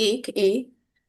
1A।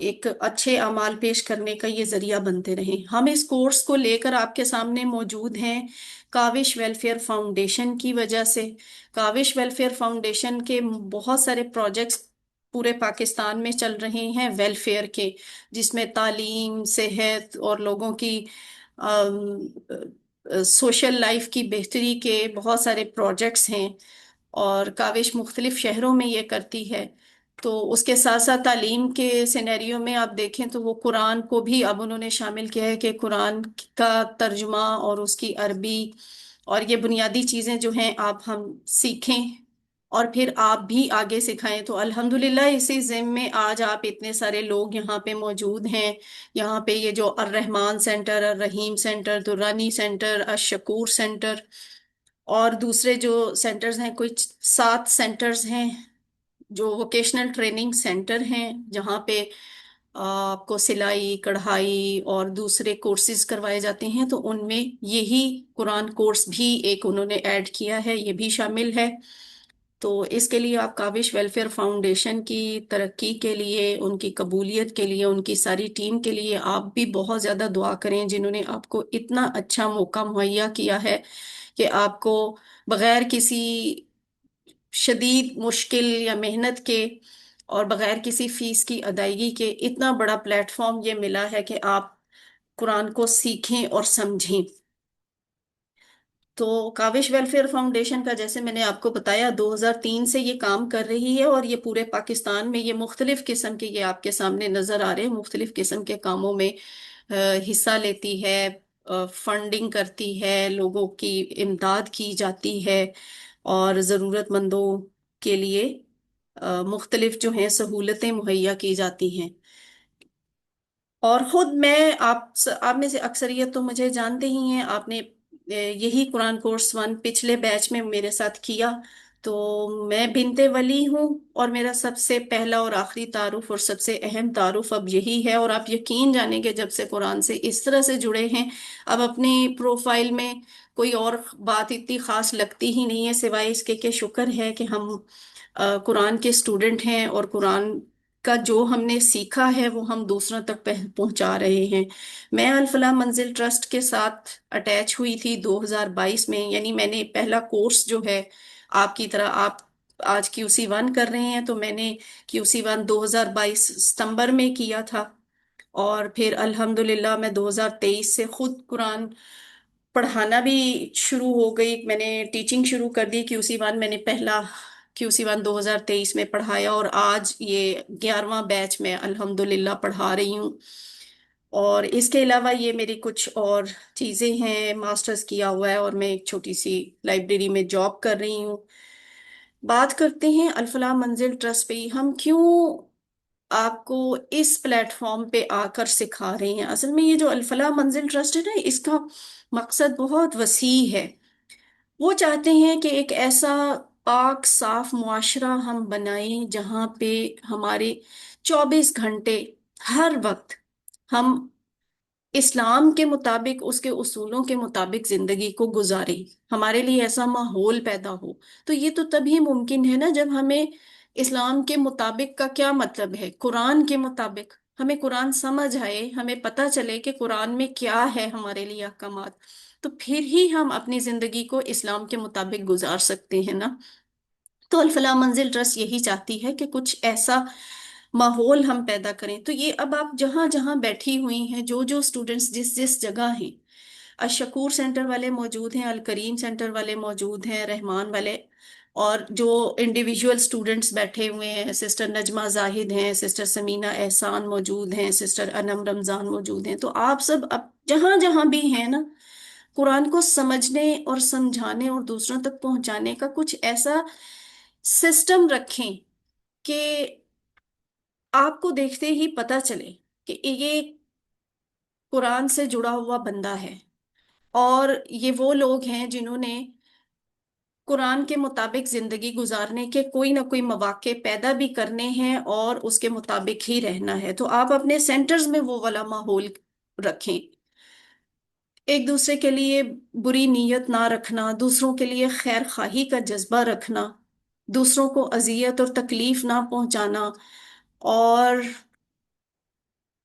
ایک اچھے اعمال پیش کرنے کا یہ ذریعہ بنتے رہیں. ہم اس کورس کو لے کر آپ کے سامنے موجود ہیں کاوش ویلفیئر فاؤنڈیشن کی وجہ سے. کاوش ویلفیئر فاؤنڈیشن کے بہت سارے پروجیکٹس پورے پاکستان میں چل رہے ہیں ویلفیئر کے، جس میں تعلیم، صحت اور لوگوں کی سوشل لائف کی بہتری کے بہت سارے پروجیکٹس ہیں. اور کاوش مختلف شہروں میں یہ کرتی ہے. تو اس کے ساتھ ساتھ تعلیم کے سینیریو میں آپ دیکھیں تو وہ قرآن کو بھی اب انہوں نے شامل کیا ہے کہ قرآن کا ترجمہ اور اس کی عربی اور یہ بنیادی چیزیں جو ہیں آپ ہم سیکھیں اور پھر آپ بھی آگے سکھائیں. تو الحمدللہ اسی ضمن میں آج آپ اتنے سارے لوگ یہاں پہ موجود ہیں. یہاں پہ یہ جو الرحمان سینٹر، الرحیم سینٹر، درانی سینٹر، الشکور سینٹر اور دوسرے جو سینٹرز ہیں، کچھ 7 سینٹرز ہیں جو ووکیشنل ٹریننگ سینٹر ہیں، جہاں پہ آپ کو سلائی، کڑھائی اور دوسرے کورسز کروائے جاتے ہیں. تو ان میں یہی قرآن کورس بھی ایک انہوں نے ایڈ کیا ہے، یہ بھی شامل ہے. تو اس کے لیے آپ کاوش ویلفیئر فاؤنڈیشن کی ترقی کے لیے، ان کی قبولیت کے لیے، ان کی ساری ٹیم کے لیے آپ بھی بہت زیادہ دعا کریں، جنہوں نے آپ کو اتنا اچھا موقع مہیا کیا ہے کہ آپ کو بغیر کسی شدید مشکل یا محنت کے اور بغیر کسی فیس کی ادائیگی کے اتنا بڑا پلیٹ فارم یہ ملا ہے کہ آپ قرآن کو سیکھیں اور سمجھیں. تو کاوش ویلفیئر فاؤنڈیشن کا، جیسے میں نے آپ کو بتایا، 2003 سے یہ کام کر رہی ہے اور یہ پورے پاکستان میں یہ مختلف قسم کے، یہ آپ کے سامنے نظر آ رہے ہیں، مختلف قسم کے کاموں میں حصہ لیتی ہے. فنڈنگ کرتی ہے، لوگوں کی امداد کی جاتی ہے اور ضرورت مندوں کے لیے مختلف جو ہیں سہولتیں مہیا کی جاتی ہیں. اور خود میں آپ میں سے اکثریت تو مجھے جانتے ہی ہیں. آپ نے یہی قرآن کورس 1 پچھلے بیچ میں میرے ساتھ کیا. تو میں بنت ولی ہوں اور میرا سب سے پہلا اور آخری تعارف اور سب سے اہم تعارف اب یہی ہے. اور آپ یقین جانیں کہ جب سے قرآن سے اس طرح سے جڑے ہیں، اب اپنی پروفائل میں کوئی اور بات اتنی خاص لگتی ہی نہیں ہے سوائے اس کے کہ شکر ہے کہ ہم قرآن کے اسٹوڈنٹ ہیں اور قرآن کا جو ہم نے سیکھا ہے وہ ہم دوسروں تک پہنچا رہے ہیں. میں الفلاح منزل ٹرسٹ کے ساتھ اٹیچ ہوئی تھی 2022 میں. یعنی میں نے پہلا کورس جو ہے، آپ کی طرح آپ آج QC1 کر رہے ہیں، تو میں نے QC1 2022 ستمبر میں کیا تھا. اور پھر الحمدللہ میں 2023 سے خود قرآن پڑھانا بھی شروع ہو گئی. میں نے ٹیچنگ شروع کر دی. QC1 میں نے پہلا QC1 2023 میں پڑھایا اور آج یہ 11واں بیچ میں الحمدللہ پڑھا رہی ہوں. اور اس کے علاوہ یہ میری کچھ اور چیزیں ہیں. ماسٹرز کیا ہوا ہے اور میں ایک چھوٹی سی لائبریری میں جاب کر رہی ہوں. بات کرتے ہیں الفلاح منزل ٹرسٹ پہ. ہم کیوں آپ کو اس پلیٹ فارم پہ آ کر سکھا رہے ہیں؟ اصل میں یہ جو الفلاح منزل ٹرسٹ ہے نا، اس کا مقصد بہت وسیع ہے. وہ چاہتے ہیں کہ ایک ایسا پاک صاف معاشرہ ہم بنائیں جہاں پہ ہمارے 24 گھنٹے ہر وقت ہم اسلام کے مطابق، اس کے اصولوں کے مطابق زندگی کو گزاریں. ہمارے لیے ایسا ماحول پیدا ہو. تو یہ تو تبھی ممکن ہے نا جب ہمیں اسلام کے مطابق کا کیا مطلب ہے، قرآن کے مطابق ہمیں قرآن سمجھ آئے، ہمیں پتہ چلے کہ قرآن میں کیا ہے ہمارے لیے احکامات. تو پھر ہی ہم اپنی زندگی کو اسلام کے مطابق گزار سکتے ہیں نا. تو الفلاح منزل ٹرسٹ یہی چاہتی ہے کہ کچھ ایسا ماحول ہم پیدا کریں. تو یہ اب آپ جہاں جہاں بیٹھی ہوئی ہیں، جو جو اسٹوڈنٹس جس جس جگہ ہیں، الشکور سینٹر والے موجود ہیں، الکریم سینٹر والے موجود ہیں، رحمان والے، اور جو انڈیویجول اسٹوڈنٹس بیٹھے ہوئے ہیں، سسٹر نجمہ زاہد ہیں، سسٹر سمینہ احسان موجود ہیں، سسٹر انم رمضان موجود ہیں. تو آپ سب اب جہاں جہاں بھی ہیں نا، قرآن کو سمجھنے اور سمجھانے اور دوسروں تک پہنچانے کا کچھ ایسا سسٹم رکھیں کہ آپ کو دیکھتے ہی پتہ چلے کہ یہ قرآن سے جڑا ہوا بندہ ہے. اور یہ وہ لوگ ہیں جنہوں نے قرآن کے مطابق زندگی گزارنے کے کوئی نہ کوئی مواقع پیدا بھی کرنے ہیں اور اس کے مطابق ہی رہنا ہے. تو آپ اپنے سینٹرز میں وہ والا ماحول رکھیں. ایک دوسرے کے لیے بری نیت نہ رکھنا، دوسروں کے لیے خیر خواہی کا جذبہ رکھنا، دوسروں کو اذیت اور تکلیف نہ پہنچانا، اور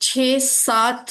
6-7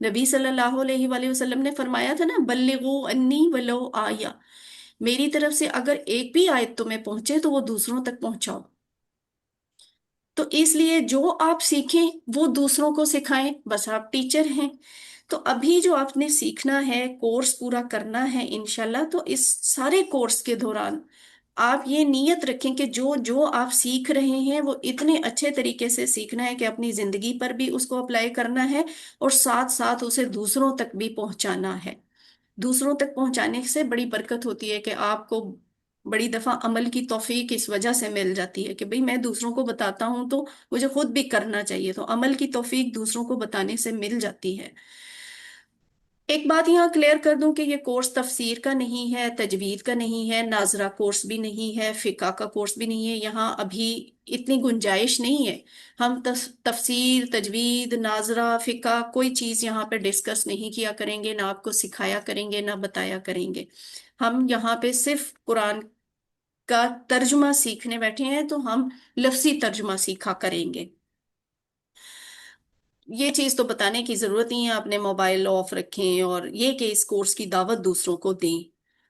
نبی صلی اللہ علیہ وآلہ وسلم نے فرمایا تھا نا، بلغوا انی ولو آیا، میری طرف سے اگر ایک بھی آیت تمہیں پہنچے تو وہ دوسروں تک پہنچاؤ۔ تو اس لیے جو آپ سیکھیں وہ دوسروں کو سکھائیں، بس آپ ٹیچر ہیں۔ تو ابھی جو آپ نے سیکھنا ہے، کورس پورا کرنا ہے انشاءاللہ، تو اس سارے کورس کے دوران آپ یہ نیت رکھیں کہ جو جو آپ سیکھ رہے ہیں وہ اتنے اچھے طریقے سے سیکھنا ہے کہ اپنی زندگی پر بھی اس کو اپلائی کرنا ہے، اور ساتھ ساتھ اسے دوسروں تک بھی پہنچانا ہے۔ دوسروں تک پہنچانے سے بڑی برکت ہوتی ہے کہ آپ کو بڑی دفعہ عمل کی توفیق اس وجہ سے مل جاتی ہے کہ بھئی میں دوسروں کو بتاتا ہوں تو مجھے خود بھی کرنا چاہیے، تو عمل کی توفیق دوسروں کو بتانے سے مل جاتی ہے۔ ایک بات یہاں کلیئر کر دوں کہ یہ کورس تفسیر کا نہیں ہے، تجوید کا نہیں ہے، ناظرہ کورس بھی نہیں ہے، فقہ کا کورس بھی نہیں ہے، یہاں ابھی اتنی گنجائش نہیں ہے۔ ہم تفسیر، تجوید، ناظرہ، فقہ کوئی چیز یہاں پہ ڈسکس نہیں کیا کریں گے، نہ آپ کو سکھایا کریں گے، نہ بتایا کریں گے۔ ہم یہاں پہ صرف قرآن کا ترجمہ سیکھنے بیٹھے ہیں، تو ہم لفظی ترجمہ سیکھا کریں گے۔ یہ چیز تو بتانے کی ضرورت نہیں ہے، اپنے موبائل آف رکھیں اور یہ کہ اس کورس کی دعوت دوسروں کو دیں۔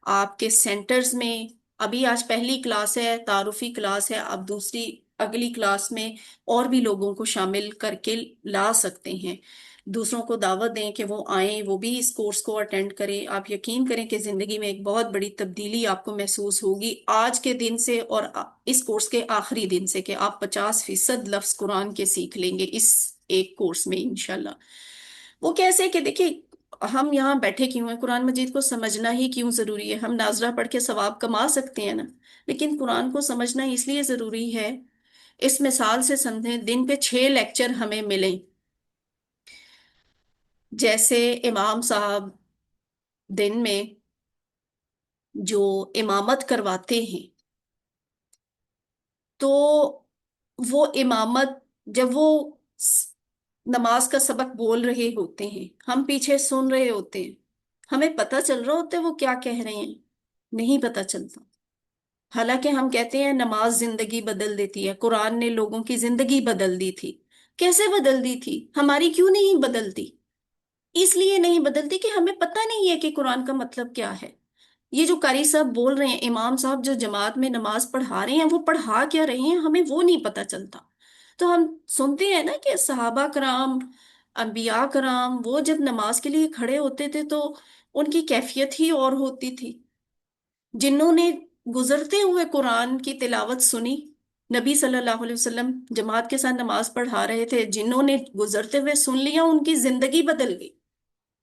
آپ کے سینٹرز میں ابھی آج پہلی کلاس ہے، تعارفی کلاس ہے، آپ دوسری اگلی کلاس میں اور بھی لوگوں کو شامل کر کے لا سکتے ہیں۔ دوسروں کو دعوت دیں کہ وہ آئیں، وہ بھی اس کورس کو اٹینڈ کریں۔ آپ یقین کریں کہ زندگی میں ایک بہت بڑی تبدیلی آپ کو محسوس ہوگی آج کے دن سے اور اس کورس کے آخری دن سے، کہ آپ 50% لفظ قرآن کے سیکھ لیں گے اس ایک کورس میں انشاءاللہ۔ وہ کیسے کہ دیکھیں، ہم یہاں بیٹھے کیوں ہیں؟ قرآن مجید کو سمجھنا ہی کیوں ضروری ہے؟ ہم ناظرہ پڑھ کے ثواب کما سکتے ہیں نا، لیکن قرآن کو سمجھنا اس لیے ضروری ہے۔ اس مثال سے سمجھیں، دن پہ 6 لیکچر ہمیں ملیں، جیسے امام صاحب دن میں جو امامت کرواتے ہیں، تو وہ امامت جب وہ نماز کا سبق بول رہے ہوتے ہیں، ہم پیچھے سن رہے ہوتے ہیں، ہمیں پتہ چل رہا ہوتا ہے وہ کیا کہہ رہے ہیں؟ نہیں پتہ چلتا۔ حالانکہ ہم کہتے ہیں نماز زندگی بدل دیتی ہے، قرآن نے لوگوں کی زندگی بدل دی تھی۔ کیسے بدل دی تھی؟ ہماری کیوں نہیں بدلتی؟ اس لیے نہیں بدلتی کہ ہمیں پتہ نہیں ہے کہ قرآن کا مطلب کیا ہے۔ یہ جو قاری صاحب بول رہے ہیں، امام صاحب جو جماعت میں نماز پڑھا رہے ہیں، وہ پڑھا کیا رہے ہیں ہمیں وہ نہیں پتہ چلتا۔ تو ہم سنتے ہیں نا کہ صحابہ کرام، انبیاء کرام، وہ جب نماز کے لیے کھڑے ہوتے تھے تو ان کی کیفیت ہی اور ہوتی تھی۔ جنہوں نے گزرتے ہوئے قرآن کی تلاوت سنی، نبی صلی اللہ علیہ وسلم جماعت کے ساتھ نماز پڑھا رہے تھے، جنہوں نے گزرتے ہوئے سن لیا ان کی زندگی بدل گئی۔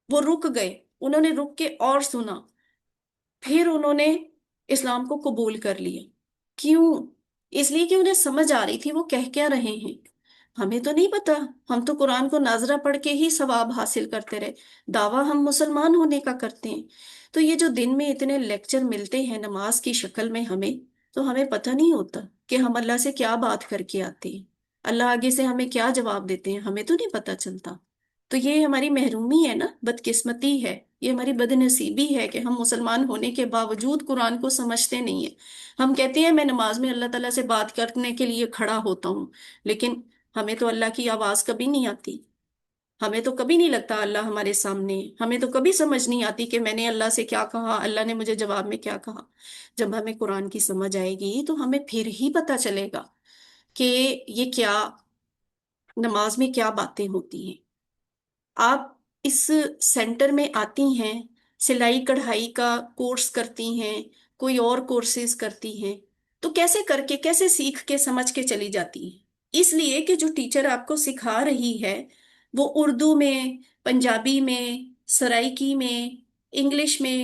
وہ رک گئے، انہوں نے رک کے اور سنا، پھر انہوں نے اسلام کو قبول کر لیا۔ کیوں؟ اس لیے کہ انہیں سمجھ آ رہی تھی وہ کہہ کیا رہے ہیں۔ ہمیں تو نہیں پتا، ہم تو قرآن کو ناظرہ پڑھ کے ہی ثواب حاصل کرتے رہے، دعویٰ ہم مسلمان ہونے کا کرتے ہیں۔ تو یہ جو دن میں اتنے لیکچر ملتے ہیں نماز کی شکل میں ہمیں، تو ہمیں پتہ نہیں ہوتا کہ ہم اللہ سے کیا بات کر کے آتے ہیں، اللہ آگے سے ہمیں کیا جواب دیتے ہیں، ہمیں تو نہیں پتہ چلتا۔ تو یہ ہماری محرومی ہے نا، بدقسمتی ہے، یہ ہماری بد نصیبی ہے کہ ہم مسلمان ہونے کے باوجود قرآن کو سمجھتے نہیں ہیں۔ ہم کہتے ہیں میں نماز میں اللہ تعالیٰ سے بات کرنے کے لیے کھڑا ہوتا ہوں، لیکن ہمیں تو اللہ کی آواز کبھی نہیں آتی، ہمیں تو کبھی نہیں لگتا اللہ ہمارے سامنے ہے، ہمیں تو کبھی سمجھ نہیں آتی کہ میں نے اللہ سے کیا کہا، اللہ نے مجھے جواب میں کیا کہا۔ جب ہمیں قرآن کی سمجھ آئے گی تو ہمیں پھر ہی پتہ چلے گا کہ یہ کیا، نماز میں کیا باتیں ہوتی ہیں۔ آپ اس سینٹر میں آتی ہیں، سلائی کڑھائی کا کورس کرتی ہیں، کوئی اور کورسز کرتی ہیں، تو کیسے کر کے، کیسے سیکھ کے سمجھ کے چلی جاتی ہیں؟ اس لیے کہ جو ٹیچر آپ کو سکھا رہی ہے وہ اردو میں، پنجابی میں، سرائکی میں، انگلش میں،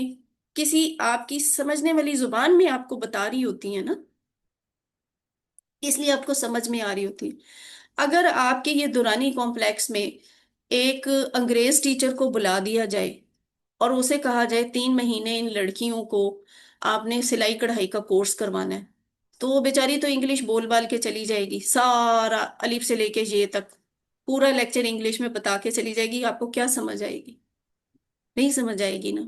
کسی آپ کی سمجھنے والی زبان میں آپ کو بتا رہی ہوتی ہے نا، اس لیے آپ کو سمجھ میں آ رہی ہوتی ہے۔ اگر آپ کے یہ دورانی کمپلیکس میں ایک انگریز ٹیچر کو بلا دیا جائے اور اسے کہا جائے 3 مہینے ان لڑکیوں کو آپ نے سلائی کڑھائی کا کورس کروانا ہے، تو وہ بیچاری تو انگلش بول بال کے چلی جائے گی، سارا الف سے لے کے یہ تک پورا لیکچر انگلش میں بتا کے چلی جائے گی۔ آپ کو کیا سمجھ آئے گی؟ نہیں سمجھ آئے گی نا۔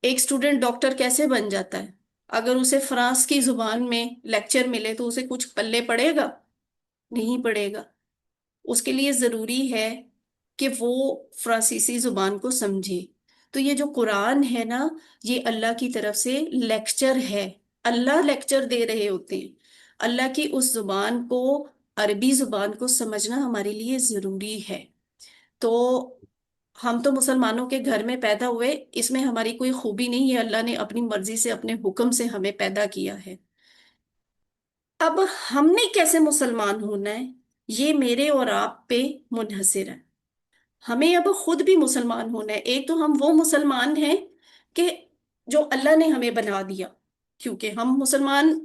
ایک سٹوڈنٹ ڈاکٹر کیسے بن جاتا ہے؟ اگر اسے فرانس کی زبان میں لیکچر ملے تو اسے کچھ پلے پڑے گا؟ نہیں پڑے گا۔ اس کے لیے ضروری ہے کہ وہ فرانسیسی زبان کو سمجھے. تو یہ جو قرآن ہے نا، یہ اللہ کی طرف سے لیکچر ہے. اللہ لیکچر دے رہے ہوتے ہیں. اللہ کی اس زبان کو، عربی زبان کو سمجھنا ہمارے لیے ضروری ہے. تو ہم تو مسلمانوں کے گھر میں پیدا ہوئے، اس میں ہماری کوئی خوبی نہیں ہے. اللہ نے اپنی مرضی سے، اپنے حکم سے ہمیں پیدا کیا ہے. اب ہم نے کیسے مسلمان ہونا ہے، یہ میرے اور آپ پہ منحصر ہے. ہمیں اب خود بھی مسلمان ہونا ہے. ایک تو ہم وہ مسلمان ہیں کہ جو اللہ نے ہمیں بنا دیا، کیونکہ ہم مسلمان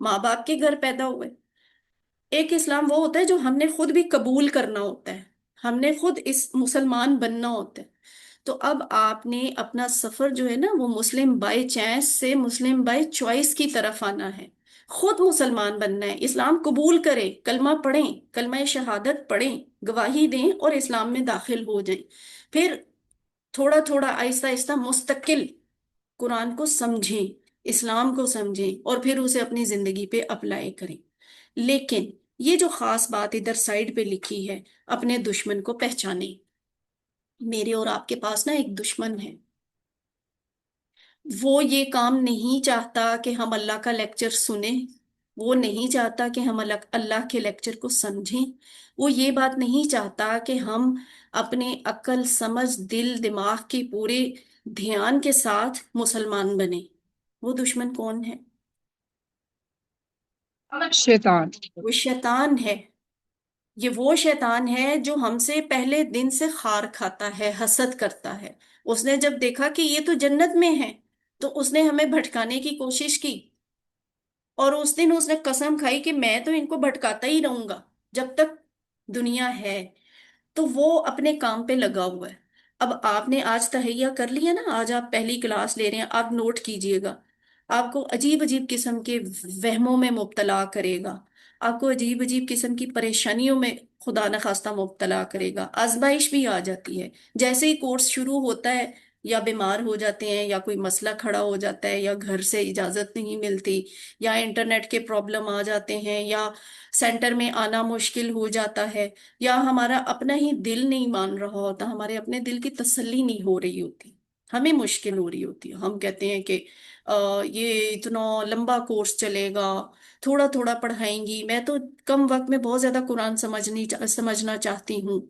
ماں باپ کے گھر پیدا ہوئے. ایک اسلام وہ ہوتا ہے جو ہم نے خود بھی قبول کرنا ہوتا ہے، ہم نے خود اس مسلمان بننا ہوتا ہے. تو اب آپ نے اپنا سفر جو ہے نا، وہ مسلم بائی چانس سے مسلم بائی چوائس کی طرف آنا ہے. خود مسلمان بننا ہے. اسلام قبول کریں، کلمہ پڑھیں، کلمہ شہادت پڑھیں، گواہی دیں اور اسلام میں داخل ہو جائیں. پھر تھوڑا تھوڑا، آہستہ آہستہ، مستقل قرآن کو سمجھیں، اسلام کو سمجھیں اور پھر اسے اپنی زندگی پہ اپلائی کریں. لیکن یہ جو خاص بات ادھر سائڈ پہ لکھی ہے، اپنے دشمن کو پہچانیں. میرے اور آپ کے پاس نا ایک دشمن ہے. وہ یہ کام نہیں چاہتا کہ ہم اللہ کا لیکچر سنیں. وہ نہیں چاہتا کہ ہم اللہ کے لیکچر کو سمجھیں. وہ یہ بات نہیں چاہتا کہ ہم اپنے عقل، سمجھ، دل، دماغ کی پورے دھیان کے ساتھ مسلمان بنیں. وہ دشمن کون ہے؟ شیطان. وہ شیطان ہے. یہ وہ شیطان ہے جو ہم سے پہلے دن سے خار کھاتا ہے، حسد کرتا ہے. اس نے جب دیکھا کہ یہ تو جنت میں ہے، تو اس نے ہمیں بھٹکانے کی کوشش کی. اور اس دن اس نے قسم کھائی کہ میں تو ان کو بھٹکاتا ہی رہوں گا جب تک دنیا ہے. تو وہ اپنے کام پہ لگا ہوا ہے. اب آپ نے آج تہیا کر لیا نا، آج آپ پہلی کلاس لے رہے ہیں، آپ نوٹ کیجئے گا. آپ کو عجیب عجیب قسم کے وہموں میں مبتلا کرے گا. آپ کو عجیب عجیب قسم کی پریشانیوں میں خدا نخواستہ مبتلا کرے گا. آزمائش بھی آ جاتی ہے. جیسے ہی کورس شروع ہوتا ہے، یا بیمار ہو جاتے ہیں، یا کوئی مسئلہ کھڑا ہو جاتا ہے، یا گھر سے اجازت نہیں ملتی، یا انٹرنیٹ کے پرابلم آ جاتے ہیں، یا سینٹر میں آنا مشکل ہو جاتا ہے، یا ہمارا اپنا ہی دل نہیں مان رہا ہوتا، ہمارے اپنے دل کی تسلی نہیں ہو رہی ہوتی، ہمیں مشکل ہو رہی ہوتی ہے. ہم کہتے ہیں کہ یہ اتنا لمبا کورس چلے گا، تھوڑا تھوڑا پڑھائیں گی، میں تو کم وقت میں بہت زیادہ قرآن سمجھنا چاہتی ہوں.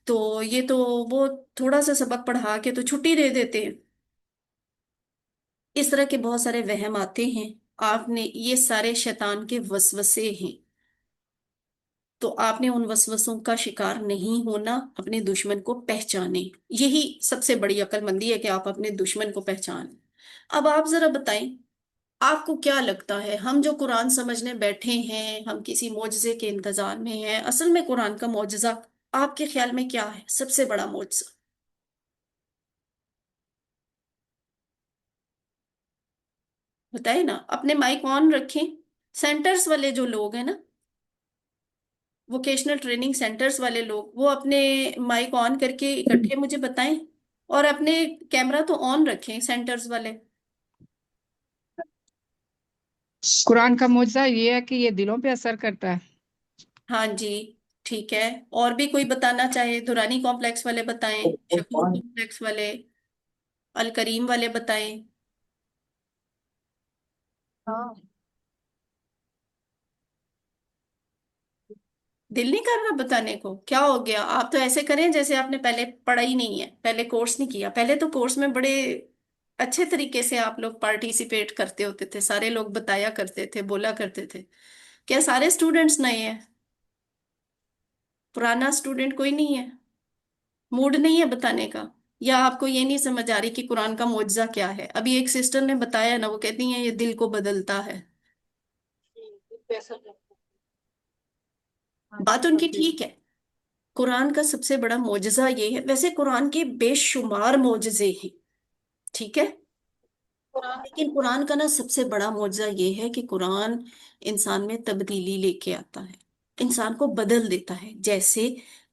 تو یہ تو وہ تھوڑا سا سبق پڑھا کے تو چھٹی دے دیتے ہیں. اس طرح کے بہت سارے وہم آتے ہیں. آپ نے یہ سارے شیطان کے وسوسے ہیں. تو آپ نے ان وسوسوں کا شکار نہیں ہونا. اپنے دشمن کو پہچانے. یہی سب سے بڑی عقل مندی ہے کہ آپ اپنے دشمن کو پہچانیں. اب آپ ذرا بتائیں، آپ کو کیا لگتا ہے، ہم جو قرآن سمجھنے بیٹھے ہیں، ہم کسی معجزے کے انتظار میں ہیں، اصل میں قرآن کا معجزہ آپ کے خیال میں کیا ہے؟ سب سے بڑا معجزہ بتائیں نا. اپنے مائک آن رکھیں. سینٹرز والے جو لوگ ہیں نا، ووکیشنل ٹریننگ سینٹرز والے لوگ، وہ اپنے مائک آن کر کے اکٹھے مجھے بتائیں. اور اپنے کیمرہ تو آن رکھیں سینٹرز والے. قرآن کا معجزہ یہ ہے کہ یہ دلوں پہ اثر کرتا ہے. ہاں جی، ٹھیک ہے. اور بھی کوئی بتانا چاہے؟ دورانی کمپلیکس والے بتائیں، شکور کمپلیکس والے، الکریم والے بتائیں. ہاں، دل نہیں کر رہا بتانے کو؟ کیا ہو گیا؟ آپ تو ایسے کریں جیسے آپ نے پہلے پڑھا ہی نہیں ہے، پہلے کورس نہیں کیا. پہلے تو کورس میں بڑے اچھے طریقے سے آپ لوگ پارٹیسپیٹ کرتے ہوتے تھے، سارے لوگ بتایا کرتے تھے، بولا کرتے تھے. کیا سارے اسٹوڈنٹس نئے ہیں؟ پرانا اسٹوڈنٹ کوئی نہیں ہے؟ موڈ نہیں ہے بتانے کا؟ یا آپ کو یہ نہیں سمجھ آ رہی کہ قرآن کا معجزہ کیا ہے؟ ابھی ایک سسٹر نے بتایا نا، وہ کہتی ہیں یہ دل کو بدلتا ہے. بات ان کی ٹھیک ہے. قرآن کا سب سے بڑا معجزہ یہ ہے. ویسے قرآن کے بے شمار معجزے ہیں، ٹھیک ہے، لیکن قرآن کا نا سب سے بڑا معجزہ یہ ہے کہ قرآن انسان میں تبدیلی لے کے آتا ہے، انسان کو بدل دیتا ہے. جیسے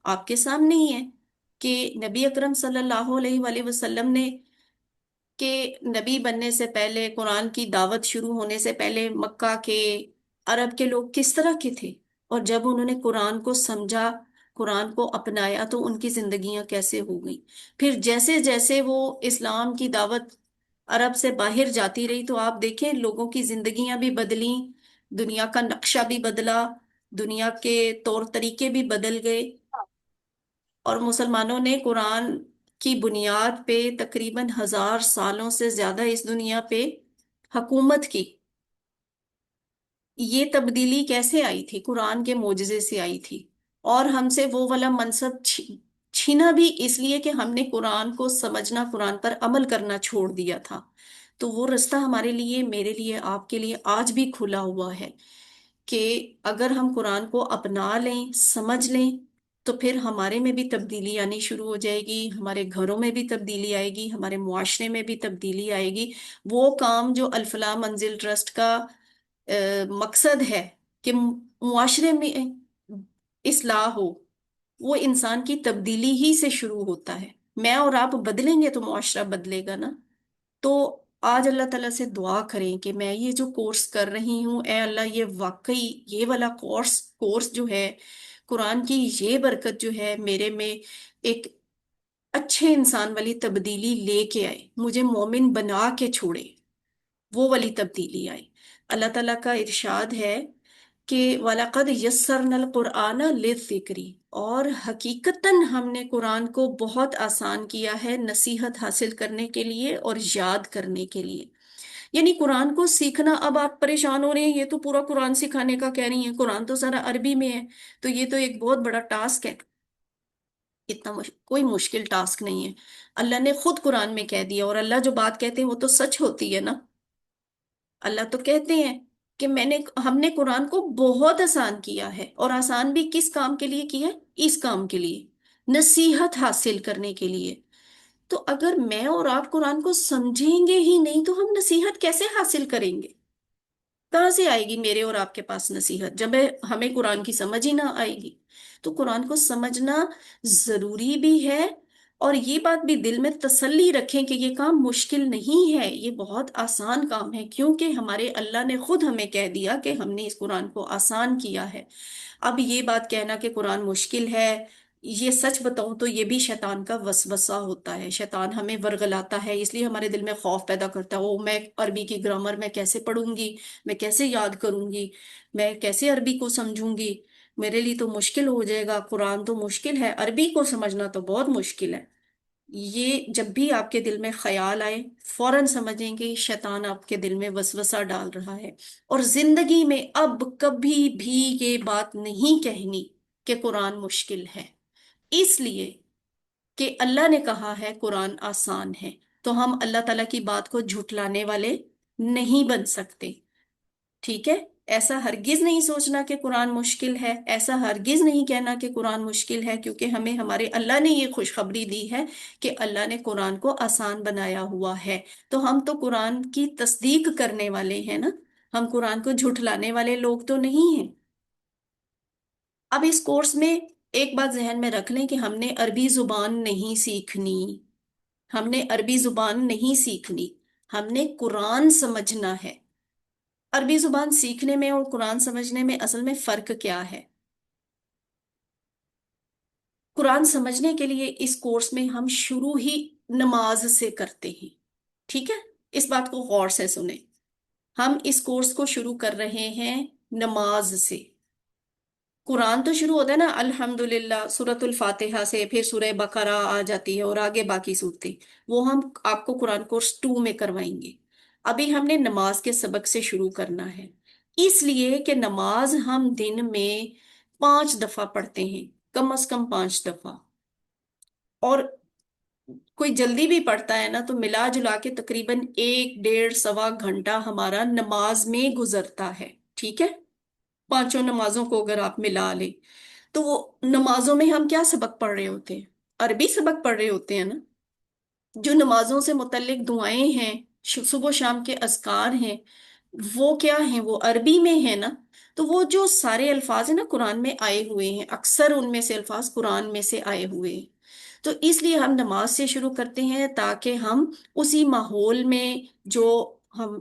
آپ کے سامنے ہی ہے کہ نبی اکرم صلی اللہ علیہ وآلہ وسلم نے، کہ نبی بننے سے پہلے، قرآن کی دعوت شروع ہونے سے پہلے، مکہ کے عرب کے لوگ کس طرح کے تھے. اور جب انہوں نے قرآن کو سمجھا، قرآن کو اپنایا تو ان کی زندگیاں کیسے ہو گئیں. پھر جیسے جیسے وہ اسلام کی دعوت عرب سے باہر جاتی رہی تو آپ دیکھیں لوگوں کی زندگیاں بھی بدلیں، دنیا کا نقشہ بھی بدلا، دنیا کے طور طریقے بھی بدل گئے. اور مسلمانوں نے قرآن کی بنیاد پہ تقریباً 1000 سالوں سے زیادہ اس دنیا پہ حکومت کی. یہ تبدیلی کیسے آئی تھی؟ قرآن کے معجزے سے آئی تھی. اور ہم سے وہ والا منصب چھینا بھی اس لیے کہ ہم نے قرآن کو سمجھنا، قرآن پر عمل کرنا چھوڑ دیا تھا. تو وہ رستہ ہمارے لیے، میرے لیے، آپ کے لیے آج بھی کھلا ہوا ہے کہ اگر ہم قرآن کو اپنا لیں، سمجھ لیں، تو پھر ہمارے میں بھی تبدیلی آنی شروع ہو جائے گی، ہمارے گھروں میں بھی تبدیلی آئے گی، ہمارے معاشرے میں بھی تبدیلی آئے گی. وہ کام جو الفلاح منزل ٹرسٹ کا مقصد ہے کہ معاشرے میں اصلاح ہو، وہ انسان کی تبدیلی ہی سے شروع ہوتا ہے. میں اور آپ بدلیں گے تو معاشرہ بدلے گا نا. تو آج اللہ تعالیٰ سے دعا کریں کہ میں یہ جو کورس کر رہی ہوں، اے اللہ یہ واقعی یہ والا کورس جو ہے، قرآن کی یہ برکت جو ہے میرے میں ایک اچھے انسان والی تبدیلی لے کے آئے، مجھے مومن بنا کے چھوڑے، وہ والی تبدیلی آئی. اللہ تعالیٰ کا ارشاد ہے کہ وَلَقَدْ يَسَّرْنَا الْقُرْآنَ لِلذِّكْرِ، اور حقیقتاً ہم نے قرآن کو بہت آسان کیا ہے نصیحت حاصل کرنے کے لیے اور یاد کرنے کے لیے. یعنی قرآن کو سیکھنا، اب آپ پریشان ہو رہے ہیں یہ تو پورا قرآن سکھانے کا کہہ رہی ہیں، قرآن تو سارا عربی میں ہے، تو یہ تو ایک بہت بڑا ٹاسک ہے. اتنا کوئی مشکل ٹاسک نہیں ہے. اللہ نے خود قرآن میں کہہ دیا، اور اللہ جو بات کہتے ہیں وہ تو سچ ہوتی ہے نا. اللہ تو کہتے ہیں کہ ہم نے قرآن کو بہت آسان کیا ہے، اور آسان بھی کس کام کے لیے کیا ہے؟ اس کام کے لیے، نصیحت حاصل کرنے کے لیے. تو اگر میں اور آپ قرآن کو سمجھیں گے ہی نہیں تو ہم نصیحت کیسے حاصل کریں گے؟ کہاں سے آئے گی میرے اور آپ کے پاس نصیحت جب ہمیں قرآن کی سمجھ ہی نہ آئے گی؟ تو قرآن کو سمجھنا ضروری بھی ہے. اور یہ بات بھی دل میں تسلی رکھیں کہ یہ کام مشکل نہیں ہے، یہ بہت آسان کام ہے، کیونکہ ہمارے اللہ نے خود ہمیں کہہ دیا کہ ہم نے اس قرآن کو آسان کیا ہے. اب یہ بات کہنا کہ قرآن مشکل ہے، یہ سچ بتاؤں تو یہ بھی شیطان کا وسوسہ ہوتا ہے. شیطان ہمیں ورغلاتا ہے، اس لیے ہمارے دل میں خوف پیدا کرتا ہے، او میں عربی کی گرامر میں کیسے پڑھوں گی، میں کیسے یاد کروں گی، میں کیسے عربی کو سمجھوں گی، میرے لیے تو مشکل ہو جائے گا، قرآن تو مشکل ہے، عربی کو سمجھنا تو بہت مشکل ہے. یہ جب بھی آپ کے دل میں خیال آئے فوراً سمجھیں گے شیطان آپ کے دل میں وسوسہ ڈال رہا ہے. اور زندگی میں اب کبھی بھی یہ بات نہیں کہنی کہ قرآن مشکل ہے، اس لیے کہ اللہ نے کہا ہے قرآن آسان ہے. تو ہم اللہ تعالیٰ کی بات کو جھٹلانے والے نہیں بن سکتے. ٹھیک ہے؟ ایسا ہرگز نہیں سوچنا کہ قرآن مشکل ہے، ایسا ہرگز نہیں کہنا کہ قرآن مشکل ہے، کیونکہ ہمیں ہمارے اللہ نے یہ خوشخبری دی ہے کہ اللہ نے قرآن کو آسان بنایا ہوا ہے. تو ہم تو قرآن کی تصدیق کرنے والے ہیں نا، ہم قرآن کو جھٹلانے والے لوگ تو نہیں ہیں. اب اس کورس میں ایک بات ذہن میں رکھ لیں کہ ہم نے عربی زبان نہیں سیکھنی، ہم نے عربی زبان نہیں سیکھنی، ہم نے قرآن سمجھنا ہے. عربی زبان سیکھنے میں اور قرآن سمجھنے میں اصل میں فرق کیا ہے؟ قرآن سمجھنے کے لیے اس کورس میں ہم شروع ہی نماز سے کرتے ہیں. ٹھیک ہے؟ اس بات کو غور سے سنیں. ہم اس کورس کو شروع کر رہے ہیں نماز سے. قرآن تو شروع ہوتا ہے نا الحمدللہ سورۃ الفاتحہ سے، پھر سورہ بقرہ آ جاتی ہے اور آگے باقی صورتیں، وہ ہم آپ کو قرآن کورس 2 میں کروائیں گے. ابھی ہم نے نماز کے سبق سے شروع کرنا ہے، اس لیے کہ نماز ہم دن میں 5 دفعہ پڑھتے ہیں، کم از کم 5 دفعہ. اور کوئی جلدی بھی پڑھتا ہے نا تو ملا جلا کے تقریباً 1 1.5 سوا گھنٹہ ہمارا نماز میں گزرتا ہے. ٹھیک ہے؟ 5 نمازوں کو اگر آپ ملا لیں تو وہ نمازوں میں ہم کیا سبق پڑھ رہے ہوتے ہیں؟ عربی سبق پڑھ رہے ہوتے ہیں نا. جو نمازوں سے متعلق دعائیں ہیں، صبح و شام کے اذکار ہیں، وہ کیا ہیں؟ وہ عربی میں ہے نا. تو وہ جو سارے الفاظ ہیں نا قرآن میں آئے ہوئے ہیں، اکثر ان میں سے الفاظ قرآن میں سے آئے ہوئے ہیں. تو اس لیے ہم نماز سے شروع کرتے ہیں تاکہ ہم اسی ماحول میں جو ہم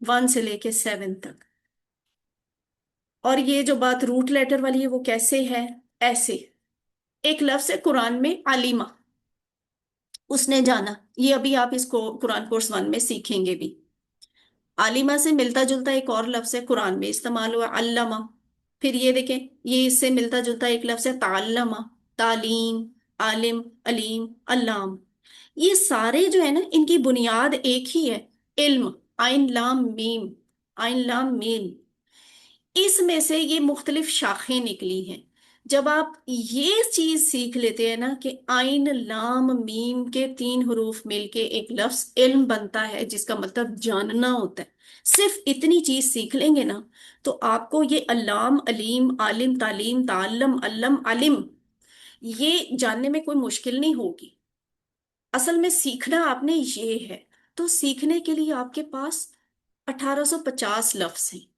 1 سے لے کے 7 تک. اور یہ جو بات روٹ لیٹر والی ہے وہ کیسے ہے؟ ایسے ایک لفظ ہے قرآن میں علیمہ، اس نے جانا. یہ ابھی آپ اس کو قرآن کورس 1 میں سیکھیں گے بھی. عالمہ سے ملتا جلتا ایک اور لفظ ہے قرآن میں استعمال ہوا علامہ. پھر یہ دیکھیں، یہ اس سے ملتا جلتا ایک لفظ ہے تعلمہ، تعلیم، عالم، علیم، علام. یہ سارے جو ہے نا ان کی بنیاد ایک ہی ہے، علم. آئن لام میم، آئن لام میم. اس میں سے یہ مختلف شاخیں نکلی ہیں. جب آپ یہ چیز سیکھ لیتے ہیں نا کہ آئن لام میم کے 3 حروف مل کے ایک لفظ علم بنتا ہے جس کا مطلب جاننا ہوتا ہے، صرف اتنی چیز سیکھ لیں گے نا تو آپ کو یہ علام، علیم، عالم، تعلیم، تعلم، علم، علم یہ جاننے میں کوئی مشکل نہیں ہوگی. اصل میں سیکھنا آپ نے یہ ہے. تو سیکھنے کے لیے آپ کے پاس 1850 لفظ ہیں.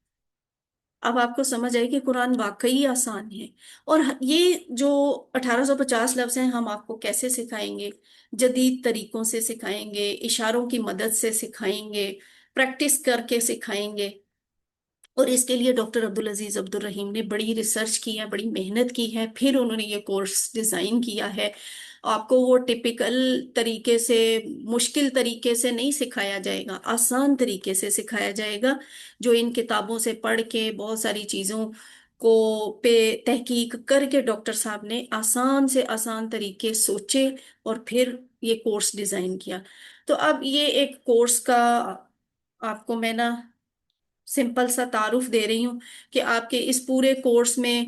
اب آپ کو سمجھ آئے کہ قرآن واقعی آسان ہے. اور یہ جو 1850 لفظ ہیں ہم آپ کو کیسے سکھائیں گے؟ جدید طریقوں سے سکھائیں گے، اشاروں کی مدد سے سکھائیں گے، پریکٹس کر کے سکھائیں گے. اور اس کے لیے ڈاکٹر عبدالعزیز عبدالرحیم نے بڑی ریسرچ کی ہے، بڑی محنت کی ہے، پھر انہوں نے یہ کورس ڈیزائن کیا ہے. آپ کو وہ ٹپیکل طریقے سے، مشکل طریقے سے نہیں سکھایا جائے گا، آسان طریقے سے سکھایا جائے گا، جو ان کتابوں سے پڑھ کے بہت ساری چیزوں کو پہ تحقیق کر کے ڈاکٹر صاحب نے آسان سے آسان طریقے سوچے اور پھر یہ کورس ڈیزائن کیا. تو اب یہ ایک کورس کا آپ کو میں نا سمپل سا تعارف دے رہی ہوں کہ آپ کے اس پورے کورس میں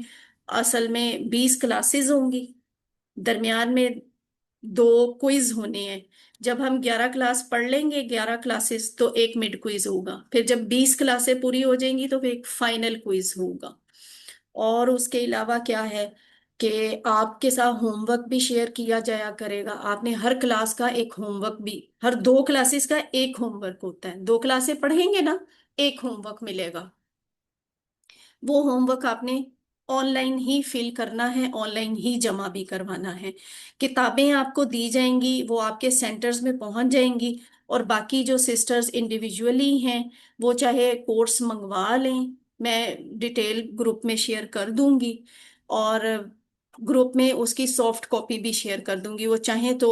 اصل میں 20 کلاسز ہوں گی، درمیان میں 2 کوئز ہونے ہیں. جب ہم 11 کلاس پڑھ لیں گے، 11 کلاسز، تو ایک مڈ کوئز ہوگا. پھر جب 20 کلاسیں پوری ہو جائیں گی تو پھر ایک فائنل کوئز ہوگا. اور اس کے علاوہ کیا ہے کہ آپ کے ساتھ ہوم ورک بھی شیئر کیا جایا کرے گا. آپ نے ہر کلاس کا ایک ہوم ورک بھی، ہر 2 کلاسز کا ایک ہوم ورک ہوتا ہے. 2 کلاسیں پڑھیں گے نا، ایک ہوم ورک ملے گا. وہ ہوم ورک آپ نے آن لائن ہی فل کرنا ہے، آن لائن ہی جمع بھی کروانا ہے. کتابیں آپ کو دی جائیں گی، وہ آپ کے سینٹرز میں پہنچ جائیں گی. اور باقی جو سسٹرز انڈیویجولی ہیں وہ چاہے کورس منگوا لیں، میں ڈیٹیل گروپ میں شیئر کر دوں گی. اور گروپ میں اس کی سافٹ کاپی بھی شیئر کر دوں گی. وہ چاہیں تو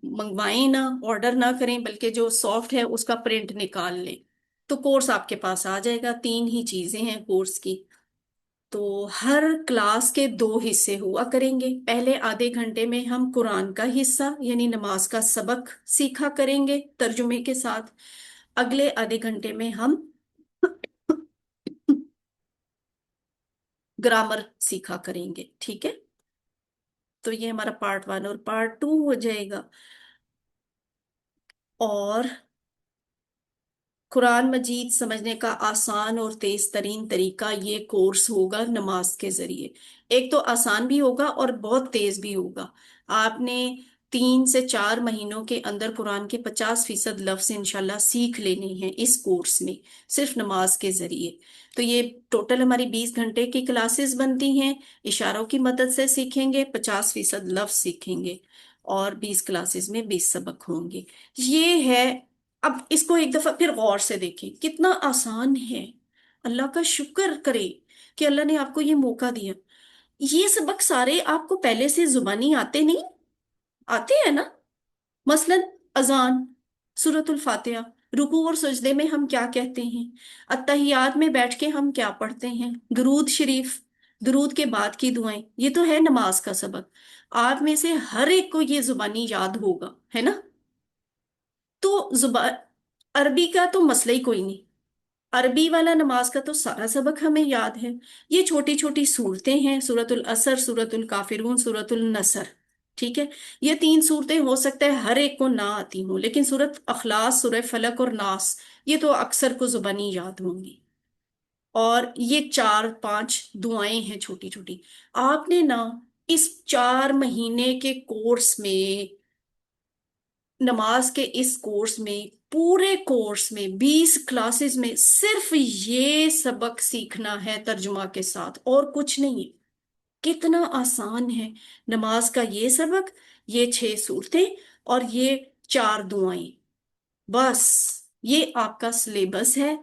منگوائیں نہ، آرڈر نہ کریں، بلکہ جو سافٹ ہے اس کا پرنٹ نکال لیں. تو کورس آپ کے پاس آ جائے گا. 3 ہی چیزیں ہیں کورس کی. تو ہر کلاس کے 2 حصے ہوا کریں گے. پہلے آدھے گھنٹے میں ہم قرآن کا حصہ یعنی نماز کا سبق سیکھا کریں گے ترجمے کے ساتھ. اگلے آدھے گھنٹے میں ہم گرامر سیکھا کریں گے. ٹھیک ہے؟ تو یہ ہمارا پارٹ 1 اور پارٹ 2 ہو جائے گا. اور قرآن مجید سمجھنے کا آسان اور تیز ترین طریقہ یہ کورس ہوگا نماز کے ذریعے. ایک تو آسان بھی ہوگا اور بہت تیز بھی ہوگا. آپ نے 3 سے 4 مہینوں کے اندر قرآن کے 50% لفظ انشاءاللہ سیکھ لینے ہیں اس کورس میں، صرف نماز کے ذریعے. تو یہ ٹوٹل ہماری 20 گھنٹے کی کلاسز بنتی ہیں. اشاروں کی مدد سے سیکھیں گے، 50% لفظ سیکھیں گے، اور 20 کلاسز میں 20 سبق ہوں گے. یہ ہے. اب اس کو ایک دفعہ پھر غور سے دیکھیں، کتنا آسان ہے. اللہ کا شکر کرے کہ اللہ نے آپ کو یہ موقع دیا. یہ سبق سارے آپ کو پہلے سے زبانی آتے نہیں؟ آتے ہیں نا. مثلا اذان، سورۃ الفاتحہ، رکوع اور سجدے میں ہم کیا کہتے ہیں، اتحیات میں بیٹھ کے ہم کیا پڑھتے ہیں، درود شریف، درود کے بعد کی دعائیں، یہ تو ہے نماز کا سبق. آپ میں سے ہر ایک کو یہ زبانی یاد ہوگا، ہے نا. تو زبان عربی کا تو مسئلہ ہی کوئی نہیں. عربی والا نماز کا تو سارا سبق ہمیں یاد ہے. یہ چھوٹی چھوٹی صورتیں ہیں، سورۃ العصر، سورۃ الکافرون، سورۃ النصر. ٹھیک ہے. یہ 3 صورتیں ہو سکتا ہے ہر ایک کو نہ آتی ہوں، لیکن سورۃ اخلاص، سورہ فلق اور ناس یہ تو اکثر کو زبانی یاد ہوں گی. اور یہ 4 5 دعائیں ہیں چھوٹی چھوٹی. آپ نے نا اس 4 مہینے کے کورس میں، نماز کے اس کورس میں، پورے کورس میں 20 کلاسز میں صرف یہ سبق سیکھنا ہے ترجمہ کے ساتھ، اور کچھ نہیں ہے. کتنا آسان ہے. نماز کا یہ سبق، یہ 6 صورتیں اور یہ 4 دعائیں، بس. یہ آپ کا سلیبس ہے،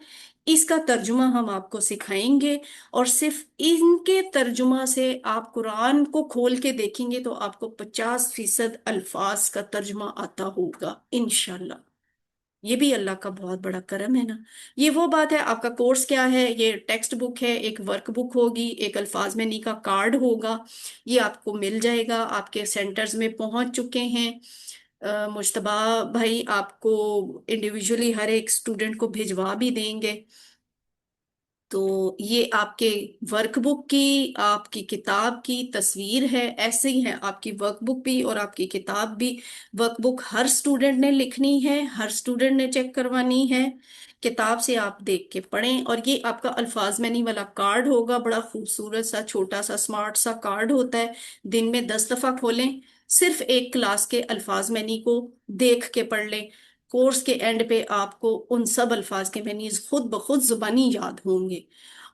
اس کا ترجمہ ہم آپ کو سکھائیں گے، اور صرف ان کے ترجمہ سے آپ قرآن کو کھول کے دیکھیں گے تو آپ کو 50% الفاظ کا ترجمہ آتا ہوگا انشاءاللہ۔ یہ بھی اللہ کا بہت بڑا کرم ہے نا۔ یہ وہ بات ہے، آپ کا کورس کیا ہے؟ یہ ٹیکسٹ بک ہے، ایک ورک بک ہوگی، ایک الفاظ معنی کا کارڈ ہوگا، یہ آپ کو مل جائے گا، آپ کے سینٹرز میں پہنچ چکے ہیں۔ مجتبہ بھائی آپ کو انڈیویجولی ہر ایک اسٹوڈنٹ کو بھجوا بھی دیں گے۔ تو یہ آپ کے ورک بک کی، آپ کی کتاب کی تصویر ہے، ایسے ہی ہے آپ کی ورک بک بھی اور آپ کی کتاب بھی۔ ورک بک ہر اسٹوڈنٹ نے لکھنی ہے، ہر اسٹوڈنٹ نے چیک کروانی ہے، کتاب سے آپ دیکھ کے پڑھیں۔ اور یہ آپ کا الفاظ معنی والا کارڈ ہوگا، بڑا خوبصورت سا چھوٹا سا اسمارٹ سا کارڈ ہوتا ہے، دن میں 10 دفعہ کھولیں، صرف ایک کلاس کے الفاظ معنی کو دیکھ کے پڑھ لیں، کورس کے اینڈ پہ آپ کو ان سب الفاظ کے مینیز خود بخود زبانی یاد ہوں گے۔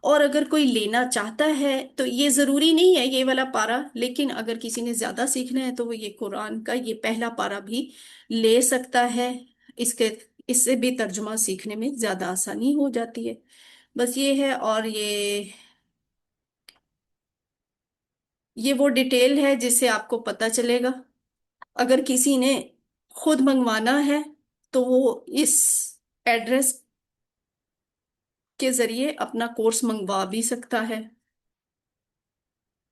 اور اگر کوئی لینا چاہتا ہے تو یہ ضروری نہیں ہے یہ والا پارا، لیکن اگر کسی نے زیادہ سیکھنا ہے تو وہ یہ قرآن کا یہ پہلا پارا بھی لے سکتا ہے، اس سے بھی ترجمہ سیکھنے میں زیادہ آسانی ہو جاتی ہے۔ بس یہ ہے، اور یہ وہ ڈیٹیل ہے جس سے آپ کو پتہ چلے گا۔ اگر کسی نے خود منگوانا ہے تو وہ اس ایڈریس کے ذریعے اپنا کورس منگوا بھی سکتا ہے۔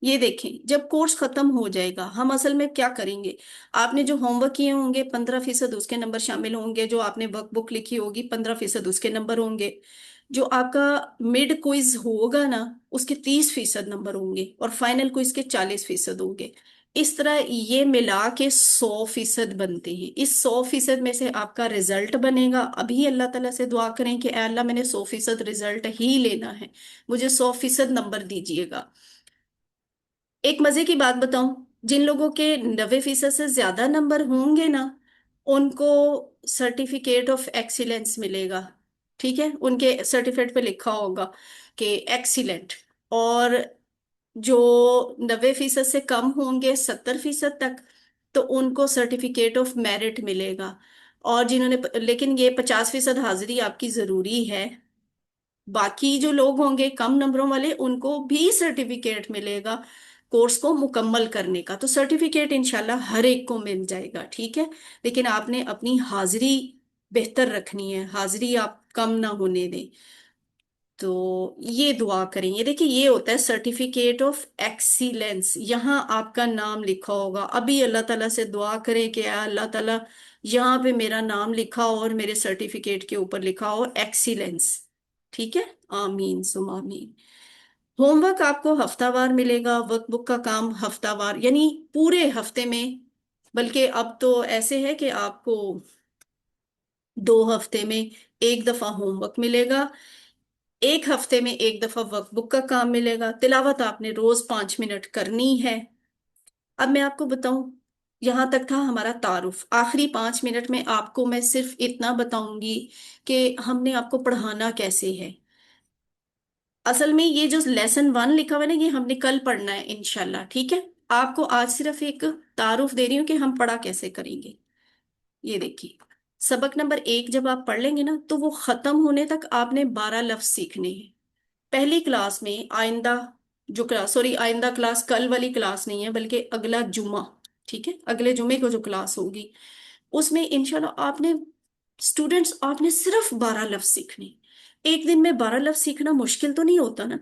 یہ دیکھیں، جب کورس ختم ہو جائے گا ہم اصل میں کیا کریں گے؟ آپ نے جو ہوم ورک کیے ہوں گے 15% اس کے نمبر شامل ہوں گے، جو آپ نے ورک بک لکھی ہوگی 15% اس کے نمبر ہوں گے، جو آپ کا مڈ کوئز ہوگا نا اس کے 30% نمبر ہوں گے، اور فائنل کوئز کے 40% ہوں گے۔ اس طرح یہ ملا کے 100% بنتے ہیں۔ اس 100% میں سے آپ کا رزلٹ بنے گا۔ ابھی اللہ تعالیٰ سے دعا کریں کہ اے اللہ میں نے 100% رزلٹ ہی لینا ہے، مجھے 100% نمبر دیجیے گا۔ ایک مزے کی بات بتاؤں، جن لوگوں کے 90% سے زیادہ نمبر ہوں گے نا ان کو سرٹیفکیٹ آف ایکسیلنس ملے گا، ٹھیک ہے؟ ان کے سرٹیفکیٹ پہ لکھا ہوگا کہ ایکسیلنٹ۔ اور جو 90% سے کم ہوں گے 70% تک تو ان کو سرٹیفکیٹ آف میرٹ ملے گا۔ اور جنہوں نے لیکن یہ 50% حاضری آپ کی ضروری ہے، باقی جو لوگ ہوں گے کم نمبروں والے ان کو بھی سرٹیفکیٹ ملے گا کورس کو مکمل کرنے کا۔ تو سرٹیفکیٹ انشاءاللہ ہر ایک کو مل جائے گا، ٹھیک ہے؟ لیکن آپ نے اپنی حاضری بہتر رکھنی ہے، حاضری آپ کم نہ ہونے دیں۔ تو یہ دعا کریں، یہ دیکھیں یہ ہوتا ہے سرٹیفکیٹ آف ایکسیلنس، یہاں آپ کا نام لکھا ہوگا۔ ابھی اللہ تعالیٰ سے دعا کریں کہ اے اللہ تعالیٰ یہاں پہ میرا نام لکھا ہو اور میرے سرٹیفکیٹ کے اوپر لکھا ہو ایکسیلنس، ٹھیک ہے؟ آمین سم آمین۔ ہوم ورک آپ کو ہفتہ وار ملے گا، ورک بک کا کام ہفتہ وار، یعنی پورے ہفتے میں، بلکہ اب تو ایسے ہے کہ آپ کو 2 ہفتے میں ایک دفعہ ہوم ورک ملے گا، ایک ہفتے میں ایک دفعہ ورک بک کا کام ملے گا، تلاوت آپ نے روز 5 منٹ کرنی ہے۔ اب میں آپ کو بتاؤں، یہاں تک تھا ہمارا تعارف، آخری 5 منٹ میں آپ کو میں صرف اتنا بتاؤں گی کہ ہم نے آپ کو پڑھانا کیسے ہے۔ اصل میں یہ جو لیسن 1 لکھا ہوا ہے نا یہ ہم نے کل پڑھنا ہے انشاءاللہ، ٹھیک ہے؟ آپ کو آج صرف ایک تعارف دے رہی ہوں کہ ہم پڑھا کیسے کریں گے۔ یہ دیکھیے، سبق نمبر 1 جب آپ پڑھ لیں گے نا تو وہ ختم ہونے تک آپ نے 12 لفظ سیکھنے ہیں۔ پہلی کلاس میں آئندہ جو کلاس، سوری آئندہ کلاس کل والی کلاس نہیں ہے بلکہ اگلا جمعہ، ٹھیک ہے؟ اگلے جمعے کو جو کلاس ہوگی اس میں انشاءاللہ آپ نے صرف 12 لفظ سیکھنے۔ ایک دن میں 12 لفظ سیکھنا مشکل تو نہیں ہوتا نا،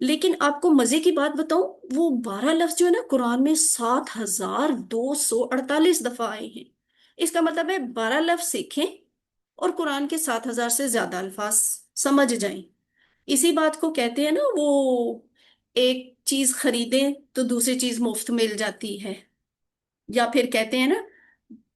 لیکن آپ کو مزے کی بات بتاؤں، وہ 12 لفظ جو ہے نا قرآن میں 7248 دفعہ آئے ہیں۔ اس کا مطلب ہے 12 لفظ سیکھیں اور قرآن کے 7000 سے زیادہ الفاظ سمجھ جائیں۔ اسی بات کو کہتے ہیں نا، وہ ایک چیز خریدیں تو دوسری چیز مفت مل جاتی ہے، یا پھر کہتے ہیں نا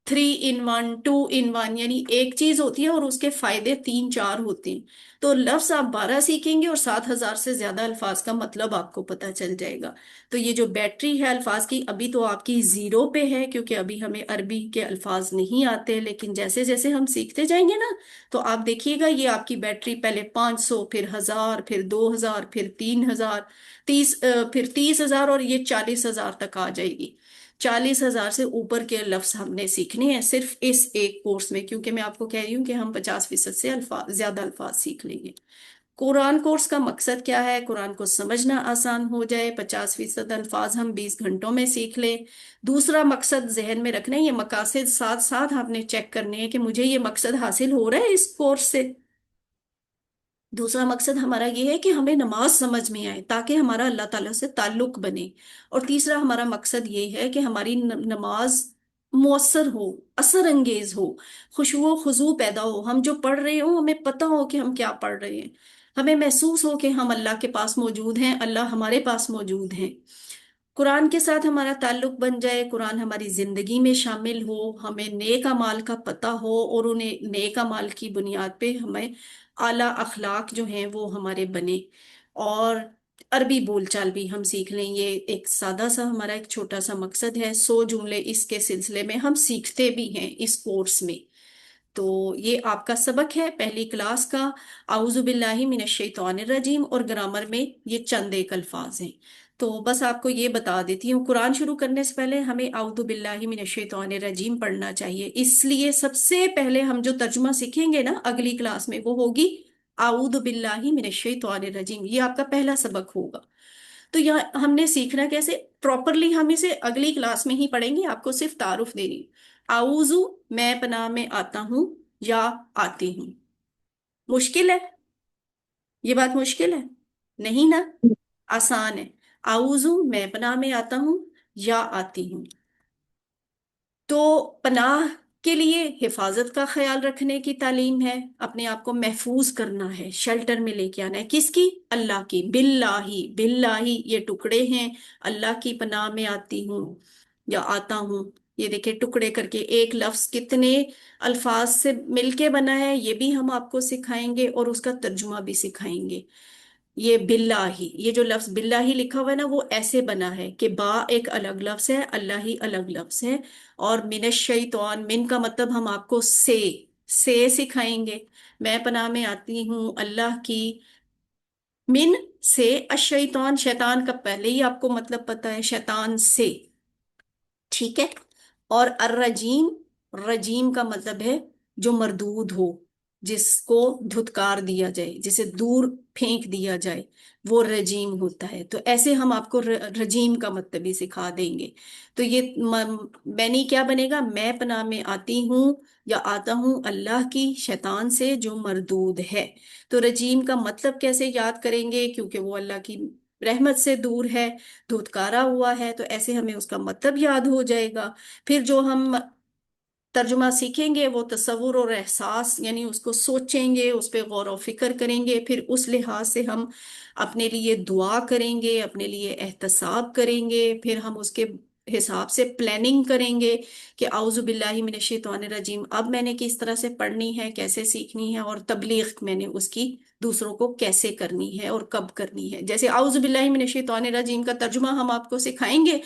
3 in 1 2 in 1، یعنی ایک چیز ہوتی ہے اور اس کے فائدے 3 4 ہوتے ہیں۔ تو لفظ آپ 12 سیکھیں گے اور 7000 سے زیادہ الفاظ کا مطلب آپ کو پتہ چل جائے گا۔ تو یہ جو بیٹری ہے الفاظ کی ابھی تو آپ کی 0 پہ ہے، کیونکہ ابھی ہمیں عربی کے الفاظ نہیں آتے، لیکن جیسے جیسے ہم سیکھتے جائیں گے نا تو آپ دیکھیے گا یہ آپ کی بیٹری پہلے 500، پھر 1000، پھر 2000، پھر 3000، پھر 30,000 اور یہ 40,000 تک آ جائے گی۔ 40,000 سے اوپر کے لفظ ہم نے سیکھنے ہیں صرف اس ایک کورس میں، کیونکہ میں آپ کو کہہ رہی ہوں کہ ہم 50% سے زیادہ الفاظ سیکھ لیں گے۔ قرآن کورس کا مقصد کیا ہے؟ قرآن کو سمجھنا آسان ہو جائے، 50% الفاظ ہم 20 گھنٹوں میں سیکھ لیں۔ دوسرا مقصد ذہن میں رکھنا ہے، یہ مقاصد ساتھ ساتھ آپ نے چیک کرنے ہیں کہ مجھے یہ مقصد حاصل ہو رہا ہے اس کورس سے۔ دوسرا مقصد ہمارا یہ ہے کہ ہمیں نماز سمجھ میں آئے تاکہ ہمارا اللہ تعالیٰ سے تعلق بنے۔ اور تیسرا ہمارا مقصد یہ ہے کہ ہماری نماز مؤثر ہو، اثر انگیز ہو، خشوع و خضوع پیدا ہو، ہم جو پڑھ رہے ہوں ہمیں پتہ ہو کہ ہم کیا پڑھ رہے ہیں، ہمیں محسوس ہو کہ ہم اللہ کے پاس موجود ہیں، اللہ ہمارے پاس موجود ہیں۔ قرآن کے ساتھ ہمارا تعلق بن جائے، قرآن ہماری زندگی میں شامل ہو، ہمیں نیک اعمال کا پتہ ہو، اور انہیں نیک اعمال کی بنیاد پہ ہمیں اعلیٰ اخلاق جو ہیں وہ ہمارے بنے، اور عربی بول چال بھی ہم سیکھ لیں۔ یہ ایک سادہ سا ہمارا ایک چھوٹا سا مقصد ہے، 100 جملے اس کے سلسلے میں ہم سیکھتے بھی ہیں اس کورس میں۔ تو یہ آپ کا سبق ہے پہلی کلاس کا، اعوذ باللہ من الشیطان الرجیم، اور گرامر میں یہ چند ایک الفاظ ہیں۔ تو بس آپ کو یہ بتا دیتی ہوں، قرآن شروع کرنے سے پہلے ہمیں اعوذ باللہ من الشیطان الرجیم پڑھنا چاہیے، اس لیے سب سے پہلے ہم جو ترجمہ سیکھیں گے نا اگلی کلاس میں وہ ہوگی اعوذ باللہ من الشیطان الرجیم، یہ آپ کا پہلا سبق ہوگا۔ تو یہاں ہم نے سیکھنا کیسے پراپرلی، ہم اسے اگلی کلاس میں ہی پڑھیں گے، آپ کو صرف تعارف دینی۔ اعوذ، میں پناہ میں آتا ہوں یا آتی ہوں۔ مشکل ہے؟ یہ بات مشکل ہے نہیں نا؟ آسان ہے۔ اعوذ، میں پناہ میں آتا ہوں یا آتی ہوں۔ تو پناہ کے لیے حفاظت کا خیال رکھنے کی تعلیم ہے، اپنے آپ کو محفوظ کرنا ہے، شیلٹر میں لے کے آنا ہے، کس کی؟ اللہ کی۔ باللہ، باللہ یہ ٹکڑے ہیں، اللہ کی پناہ میں آتی ہوں یا آتا ہوں۔ یہ دیکھیں ٹکڑے کر کے ایک لفظ کتنے الفاظ سے مل کے بنا ہے، یہ بھی ہم آپ کو سکھائیں گے اور اس کا ترجمہ بھی سکھائیں گے۔ یہ باللہ، یہ جو لفظ باللہ لکھا ہوا ہے نا وہ ایسے بنا ہے کہ با ایک الگ لفظ ہے، اللہ ہی الگ لفظ ہے، اور من الشیطان، من کا مطلب ہم آپ کو سے سکھائیں گے۔ میں پناہ میں آتی ہوں اللہ کی، من سے، الشیطان شیطان کا پہلے ہی آپ کو مطلب پتا ہے، شیطان سے، ٹھیک ہے۔ اور الرجیم، رجیم کا مطلب ہے جو مردود ہو، جس کو دھتکار دیا جائے، جسے دور پھینک دیا جائے، وہ رجیم ہوتا ہے۔ تو ایسے ہم آپ کو رجیم کا مطلب بھی سکھا دیں گے۔ تو یہ معنی کیا بنے گا؟ میں پناہ میں آتی ہوں یا آتا ہوں اللہ کی، شیطان سے جو مردود ہے۔ تو رجیم کا مطلب کیسے یاد کریں گے؟ کیونکہ وہ اللہ کی رحمت سے دور ہے، دھتکارا ہوا ہے، تو ایسے ہمیں اس کا مطلب یاد ہو جائے گا۔ پھر جو ہم ترجمہ سیکھیں گے وہ تصور اور احساس، یعنی اس کو سوچیں گے، اس پہ غور و فکر کریں گے، پھر اس لحاظ سے ہم اپنے لیے دعا کریں گے، اپنے لیے احتساب کریں گے، پھر ہم اس کے حساب سے پلاننگ کریں گے کہ اعوذ باللہ من الشیطان الرجیم اب میں نے کس طرح سے پڑھنی ہے، کیسے سیکھنی ہے، اور تبلیغ میں نے اس کی دوسروں کو کیسے کرنی ہے اور کب کرنی ہے۔ جیسے اعوذ باللہ من الشیطان الرجیم کا ترجمہ ہم آپ کو سکھائیں گے،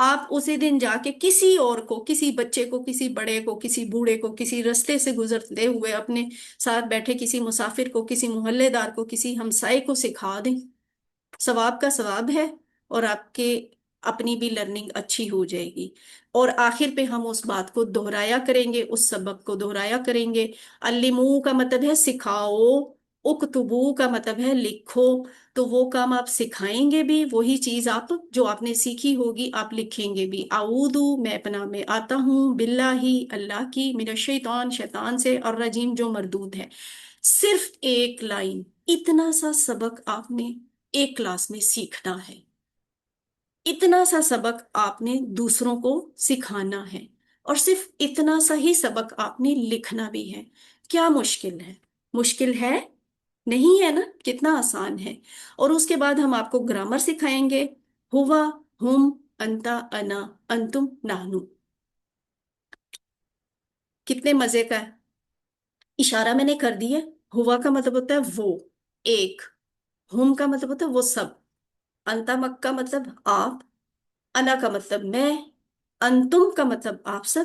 آپ اسی دن جا کے کسی اور کو، کسی بچے کو، کسی بڑے کو، کسی بوڑھے کو، کسی رستے سے گزرتے ہوئے اپنے ساتھ بیٹھے کسی مسافر کو، کسی محلے دار کو، کسی ہمسائے کو سکھا دیں، ثواب کا ثواب ہے، اور آپ کے اپنی بھی لرننگ اچھی ہو جائے گی۔ اور آخر پہ ہم اس بات کو دہرایا کریں گے، اس سبق کو دہرایا کریں گے۔ علمو کا مطلب ہے سکھاؤ، اکتبو کا مطلب ہے لکھو، تو وہ کام آپ سکھائیں گے بھی، وہی چیز آپ جو آپ نے سیکھی ہوگی آپ لکھیں گے بھی۔ اعوذ، میں پناہ میں آتا ہوں، باللہ اللہ کی، من الشیطان شیطان سے، اور رجیم جو مردود ہے۔ صرف ایک لائن، اتنا سا سبق آپ نے ایک کلاس میں سیکھنا ہے، اتنا سا سبق آپ نے دوسروں کو سکھانا ہے، اور صرف اتنا سا ہی سبق آپ نے لکھنا بھی ہے۔ کیا مشکل ہے؟ مشکل ہے نہیں ہے نا؟ کتنا آسان ہے۔ اور اس کے بعد ہم آپ کو گرامر سکھائیں گے، ہوا، ہم، انتا، انا، انتم، نحنو۔ کتنے مزے کا ہے، اشارہ میں نے کر دیا۔ ہوا کا مطلب ہوتا ہے وہ، ایک، ہم کا مطلب ہوتا ہے وہ سب، انتا مک کا مطلب آپ، انا کا مطلب میں، انتم کا مطلب آپ سب،